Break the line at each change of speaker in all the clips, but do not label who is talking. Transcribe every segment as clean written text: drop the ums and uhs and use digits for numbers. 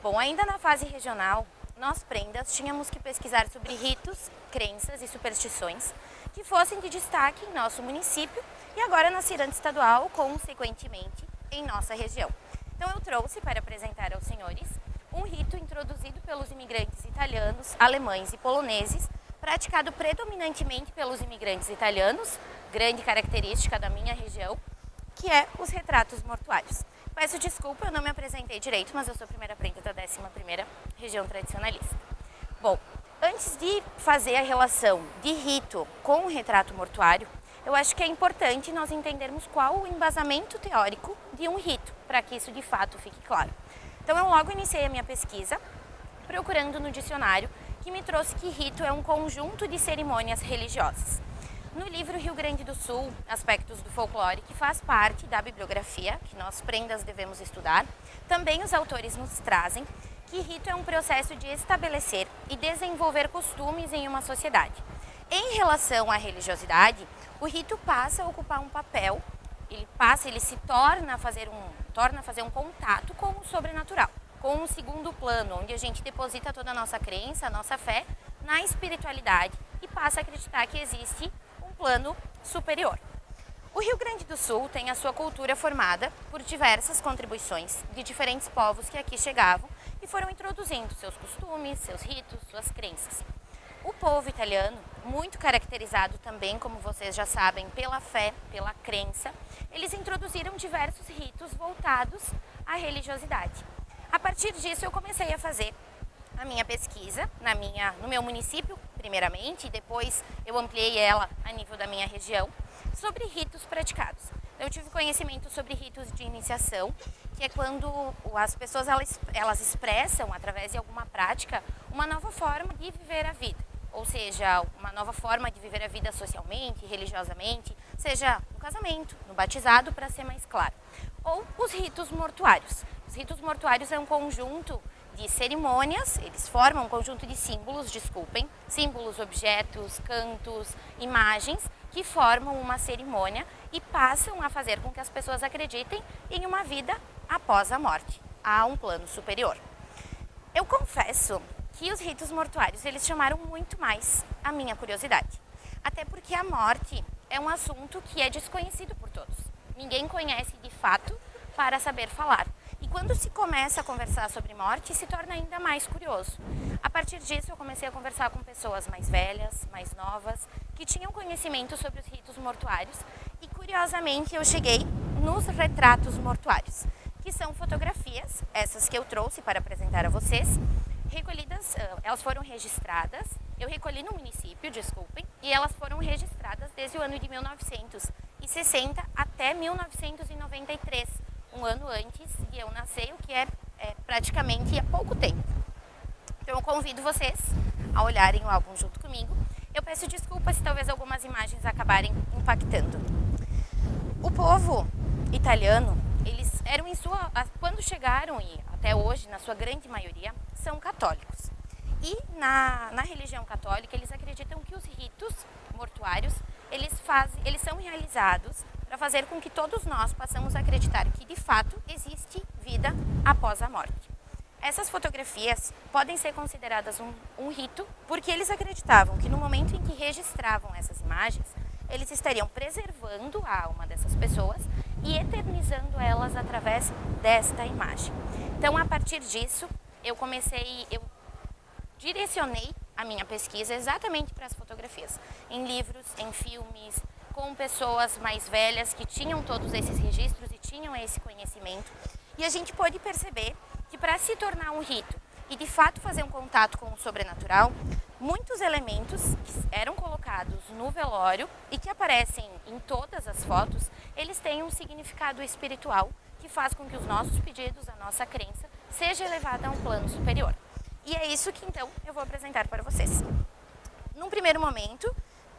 Bom, ainda na fase regional, nós prendas tínhamos que pesquisar sobre ritos, crenças e superstições que fossem de destaque em nosso município e agora na ciranda estadual, consequentemente, em nossa região. Então eu trouxe para apresentar aos senhores um rito introduzido pelos imigrantes italianos, alemães e poloneses, praticado predominantemente pelos imigrantes italianos, grande característica da minha região, que é os retratos mortuários. Peço desculpa, eu não me apresentei direito, mas eu sou a primeira prenda da 11ª região tradicionalista. Bom, antes de fazer a relação de rito com o retrato mortuário, eu acho que é importante nós entendermos qual o embasamento teórico de um rito, para que isso de fato fique claro. Então eu logo iniciei a minha pesquisa procurando no dicionário, que me trouxe que rito é um conjunto de cerimônias religiosas. No livro Rio Grande do Sul, Aspectos do Folclore, que faz parte da bibliografia que nós prendas devemos estudar, também os autores nos trazem que rito é um processo de estabelecer e desenvolver costumes em uma sociedade. Em relação à religiosidade, o rito passa a ocupar um papel, ele se torna a fazer um contato com o sobrenatural, com um segundo plano, onde a gente deposita toda a nossa crença, a nossa fé na espiritualidade e passa a acreditar que existe um plano superior. O Rio Grande do Sul tem a sua cultura formada por diversas contribuições de diferentes povos que aqui chegavam e foram introduzindo seus costumes, seus ritos, suas crenças. O povo italiano, muito caracterizado também, como vocês já sabem, pela fé, pela crença, eles introduziram diversos ritos voltados à religiosidade. A partir disso, eu comecei a fazer a minha pesquisa no meu município, primeiramente, e depois eu ampliei ela a nível da minha região, sobre ritos praticados. Eu tive conhecimento sobre ritos de iniciação, que é quando as pessoas elas expressam, através de alguma prática, uma nova forma de viver a vida. Ou seja, uma nova forma de viver a vida socialmente, religiosamente, seja no casamento, no batizado, para ser mais claro. Ou os ritos mortuários. Os ritos mortuários é um conjunto de cerimônias, eles formam um conjunto de símbolos, símbolos, objetos, cantos, imagens, que formam uma cerimônia e passam a fazer com que as pessoas acreditem em uma vida após a morte, a um plano superior. Eu confesso que os ritos mortuários, eles chamaram muito mais a minha curiosidade. Até porque a morte é um assunto que é desconhecido por todos. Ninguém conhece de fato para saber falar. E quando se começa a conversar sobre morte, se torna ainda mais curioso. A partir disso, eu comecei a conversar com pessoas mais velhas, mais novas, que tinham conhecimento sobre os ritos mortuários. E, curiosamente, eu cheguei nos retratos mortuários, que são fotografias, essas que eu trouxe para apresentar a vocês, recolhidas, elas foram registradas, eu recolhi no município, desculpem, e elas foram registradas desde o ano de 1960 até 1993, um ano antes de eu nascer, o que é praticamente há pouco tempo. Então eu convido vocês a olharem o álbum junto comigo. Eu peço desculpas se talvez algumas imagens acabarem impactando. O povo italiano, eles eram quando chegaram e até hoje, na sua grande maioria, são católicos. E na religião católica, eles acreditam que os ritos mortuários, eles são realizados para fazer com que todos nós possamos acreditar que, de fato, existe vida após a morte. Essas fotografias podem ser consideradas um rito, porque eles acreditavam que no momento em que registravam essas imagens, eles estariam preservando a alma dessas pessoas e eternizando elas através desta imagem. Então, a partir disso, eu direcionei a minha pesquisa exatamente para as fotografias, em livros, em filmes, com pessoas mais velhas que tinham todos esses registros e tinham esse conhecimento. E a gente pôde perceber que para se tornar um rito e de fato fazer um contato com o sobrenatural, muitos elementos que eram colocados no velório e que aparecem em todas as fotos, eles têm um significado espiritual que faz com que os nossos pedidos, a nossa crença, seja elevada a um plano superior. E é isso que então eu vou apresentar para vocês. Num primeiro momento,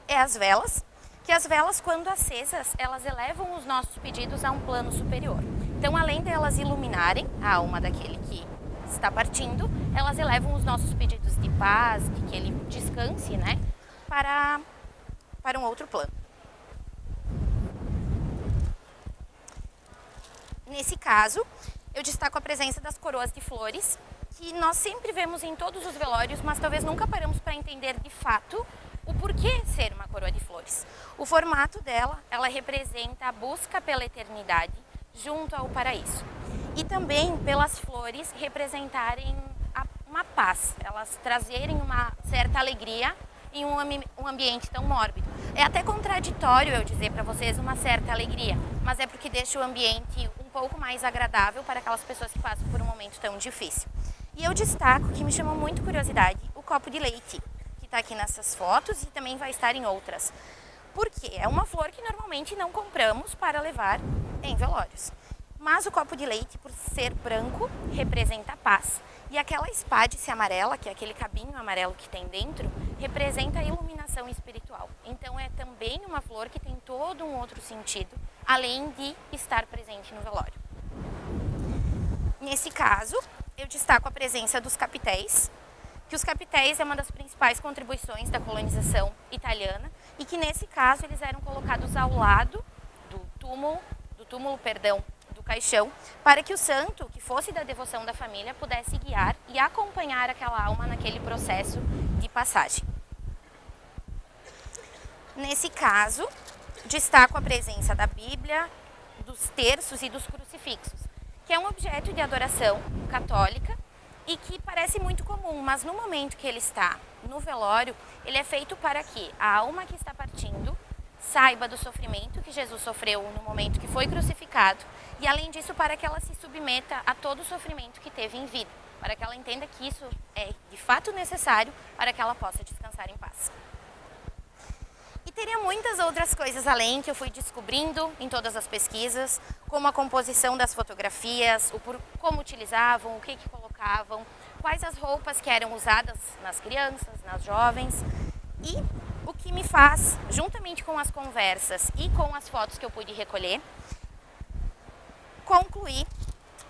é as velas, que as velas, quando acesas, elas elevam os nossos pedidos a um plano superior. Então, além delas iluminarem a alma daquele que está partindo, elas elevam os nossos pedidos de paz, de que ele descanse, né, para um outro plano. Nesse caso, eu destaco a presença das coroas de flores, que nós sempre vemos em todos os velórios, mas talvez nunca paramos para entender de fato o porquê ser uma coroa de flores. O formato dela, ela representa a busca pela eternidade junto ao paraíso. E também pelas flores representarem uma paz, elas trazerem uma certa alegria em um ambiente tão mórbido. É até contraditório eu dizer para vocês uma certa alegria, mas é porque deixa o ambiente um pouco mais agradável para aquelas pessoas que passam por um momento tão difícil. E eu destaco que me chamou muito curiosidade o copo de leite, que está aqui nessas fotos e também vai estar em outras. Porque é uma flor que normalmente não compramos para levar em velórios. Mas o copo de leite, por ser branco, representa a paz. E aquela espádice amarela, que é aquele cabinho amarelo que tem dentro, representa a iluminação espiritual. Então é também uma flor que tem todo um outro sentido, além de estar presente no velório. Nesse caso, eu destaco a presença dos capitéis, que os capitéis é uma das principais contribuições da colonização italiana e que nesse caso eles eram colocados ao lado do túmulo, do caixão, para que o santo, que fosse da devoção da família, pudesse guiar e acompanhar aquela alma naquele processo de passagem. Nesse caso, destaco a presença da Bíblia, dos terços e dos crucifixos, que é um objeto de adoração católica e que parece muito comum, mas no momento que ele está no velório, ele é feito para que a alma que está partindo saiba do sofrimento que Jesus sofreu no momento que foi crucificado e, além disso, para que ela se submeta a todo o sofrimento que teve em vida, para que ela entenda que isso é de fato necessário para que ela possa descansar em paz. E teria muitas outras coisas além que eu fui descobrindo em todas as pesquisas, como a composição das fotografias, como utilizavam, o que colocavam, quais as roupas que eram usadas nas crianças, nas jovens. E o que me faz, juntamente com as conversas e com as fotos que eu pude recolher, concluir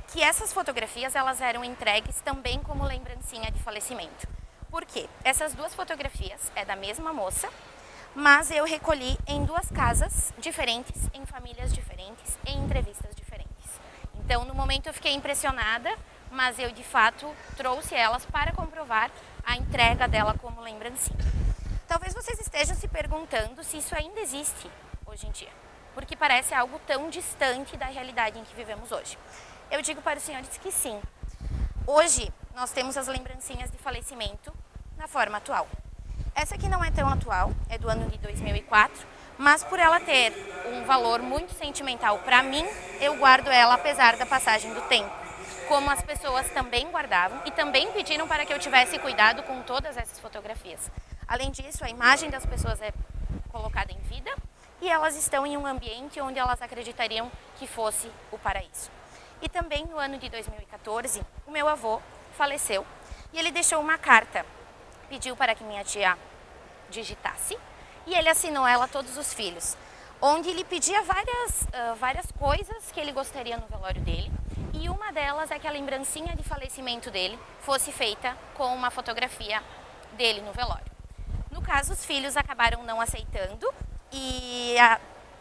que essas fotografias elas eram entregues também como lembrancinha de falecimento. Por quê? Essas duas fotografias é da mesma moça, mas eu recolhi em duas casas diferentes, em famílias diferentes, em entrevistas diferentes. Então, no momento eu fiquei impressionada, mas eu de fato trouxe elas para comprovar a entrega dela como lembrancinha. Talvez vocês estejam se perguntando se isso ainda existe hoje em dia, porque parece algo tão distante da realidade em que vivemos hoje. Eu digo para os senhores que sim. Hoje nós temos as lembrancinhas de falecimento na forma atual. Essa aqui não é tão atual, é do ano de 2004, mas por ela ter um valor muito sentimental para mim, eu guardo ela apesar da passagem do tempo. Como as pessoas também guardavam e também pediram para que eu tivesse cuidado com todas essas fotografias. Além disso, a imagem das pessoas é colocada em vida e elas estão em um ambiente onde elas acreditariam que fosse o paraíso. E também no ano de 2014, o meu avô faleceu e ele deixou uma carta, pediu para que minha tia digitasse e ele assinou ela a todos os filhos, onde ele pedia várias coisas que ele gostaria no velório dele e uma delas é que a lembrancinha de falecimento dele fosse feita com uma fotografia dele no velório. No caso, os filhos acabaram não aceitando e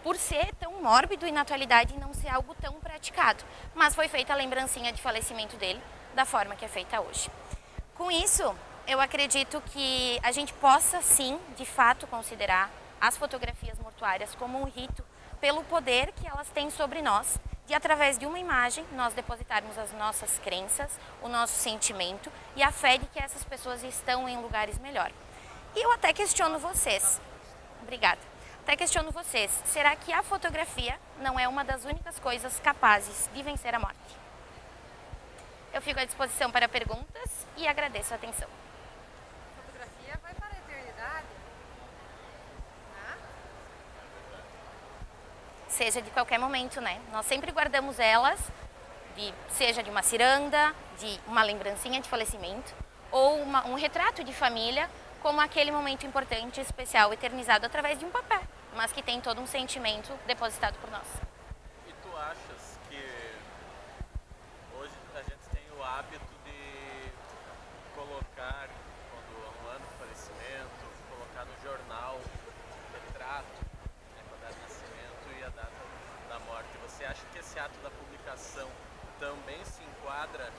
por ser tão mórbido e na atualidade não ser algo tão praticado, mas foi feita a lembrancinha de falecimento dele da forma que é feita hoje. Com isso, eu acredito que a gente possa sim, de fato, considerar as fotografias mortuárias como um rito pelo poder que elas têm sobre nós de, através de uma imagem, nós depositarmos as nossas crenças, o nosso sentimento e a fé de que essas pessoas estão em lugares melhores. E eu até questiono vocês, obrigada, até questiono vocês, será que a fotografia não é uma das únicas coisas capazes de vencer a morte? Eu fico à disposição para perguntas e agradeço a atenção.
A fotografia vai para a eternidade?
Seja de qualquer momento, né? Nós sempre guardamos elas, seja de uma ciranda, de uma lembrancinha de falecimento, ou um retrato de família, como aquele momento importante, especial, eternizado através de um papel, mas que tem todo um sentimento depositado por nós.
E tu achas que hoje a gente tem o hábito de colocar, quando é um ano de falecimento, colocar no jornal o retrato, né, com a data de nascimento e a data da morte. Você acha que esse ato da publicação também se enquadra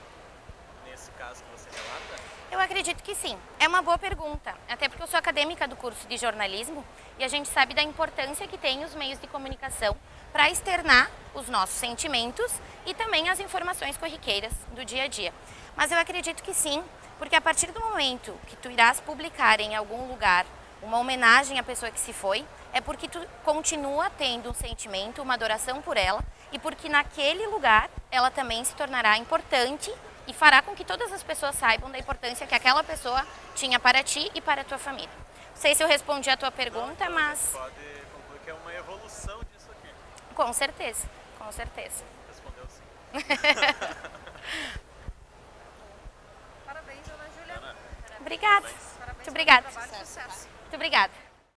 nesse caso casos que você relata?
Eu acredito que sim. É uma boa pergunta, até porque eu sou acadêmica do curso de jornalismo e a gente sabe da importância que tem os meios de comunicação para externar os nossos sentimentos e também as informações corriqueiras do dia a dia. Mas eu acredito que sim, porque a partir do momento que tu irás publicar em algum lugar uma homenagem à pessoa que se foi, é porque tu continua tendo um sentimento, uma adoração por ela e porque naquele lugar ela também se tornará importante e fará com que todas as pessoas saibam da importância que aquela pessoa tinha para ti e para a tua família. Não sei se eu respondi a tua pergunta,
Não,
mas
pode concluir que é uma evolução disso aqui.
com certeza, com certeza.
Respondeu sim.
Parabéns, Ana Júlia.
Ana,
Obrigada.
parabéns.
Parabéns
Muito obrigada.
pelo trabalho, sucesso.
Muito obrigada.